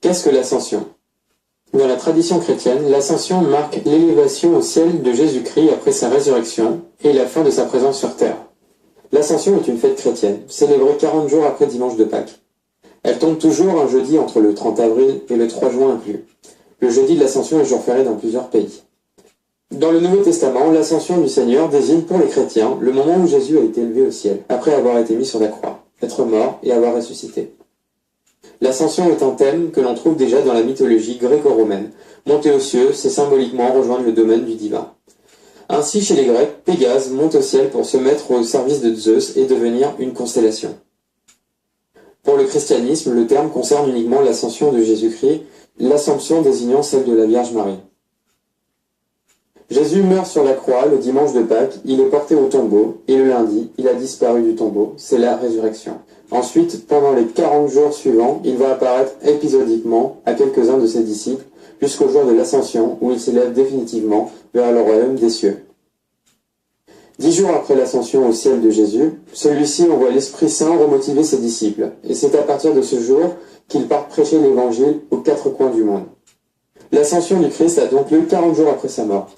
Qu'est-ce que l'ascension? Dans la tradition chrétienne, l'ascension marque l'élévation au ciel de Jésus-Christ après sa résurrection et la fin de sa présence sur terre. L'ascension est une fête chrétienne, célébrée 40 jours après dimanche de Pâques. Elle tombe toujours un jeudi entre le 30 avril et le 3 juin inclus. Le jeudi de l'ascension est jour férié dans plusieurs pays. Dans le Nouveau Testament, l'ascension du Seigneur désigne pour les chrétiens le moment où Jésus a été élevé au ciel, après avoir été mis sur la croix, être mort et avoir ressuscité. L'ascension est un thème que l'on trouve déjà dans la mythologie gréco-romaine. Monter aux cieux, c'est symboliquement rejoindre le domaine du divin. Ainsi, chez les Grecs, Pégase monte au ciel pour se mettre au service de Zeus et devenir une constellation. Pour le christianisme, le terme concerne uniquement l'ascension de Jésus-Christ, l'assomption désignant celle de la Vierge Marie. Jésus meurt sur la croix le dimanche de Pâques, il est porté au tombeau, et le lundi, il a disparu du tombeau, c'est la résurrection. Ensuite, pendant les 40 jours suivants, il va apparaître épisodiquement à quelques-uns de ses disciples, jusqu'au jour de l'ascension, où il s'élève définitivement vers le royaume des cieux. 10 jours après l'ascension au ciel de Jésus, celui-ci envoie l'Esprit Saint remotiver ses disciples, et c'est à partir de ce jour qu'il part prêcher l'Évangile aux 4 coins du monde. L'ascension du Christ a donc lieu 40 jours après sa mort.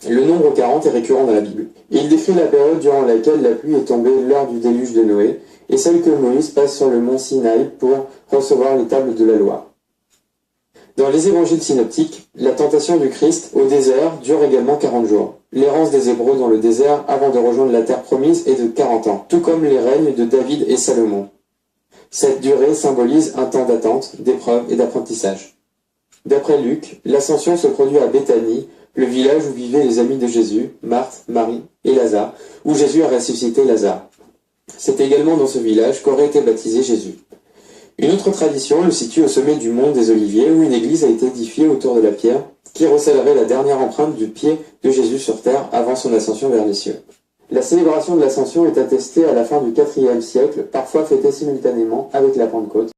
Le nombre 40 est récurrent dans la Bible. Il décrit la période durant laquelle la pluie est tombée lors du déluge de Noé, et celle que Moïse passe sur le mont Sinaï pour recevoir les tables de la loi. Dans les évangiles synoptiques, la tentation du Christ au désert dure également 40 jours. L'errance des Hébreux dans le désert avant de rejoindre la terre promise est de 40 ans, tout comme les règnes de David et Salomon. Cette durée symbolise un temps d'attente, d'épreuve et d'apprentissage. D'après Luc, l'ascension se produit à Béthanie, le village où vivaient les amis de Jésus, Marthe, Marie et Lazare, où Jésus a ressuscité Lazare. C'est également dans ce village qu'aurait été baptisé Jésus. Une autre tradition le situe au sommet du mont des Oliviers, où une église a été édifiée autour de la pierre, qui recèlerait la dernière empreinte du pied de Jésus sur terre avant son ascension vers les cieux. La célébration de l'ascension est attestée à la fin du IVe siècle, parfois fêtée simultanément avec la Pentecôte.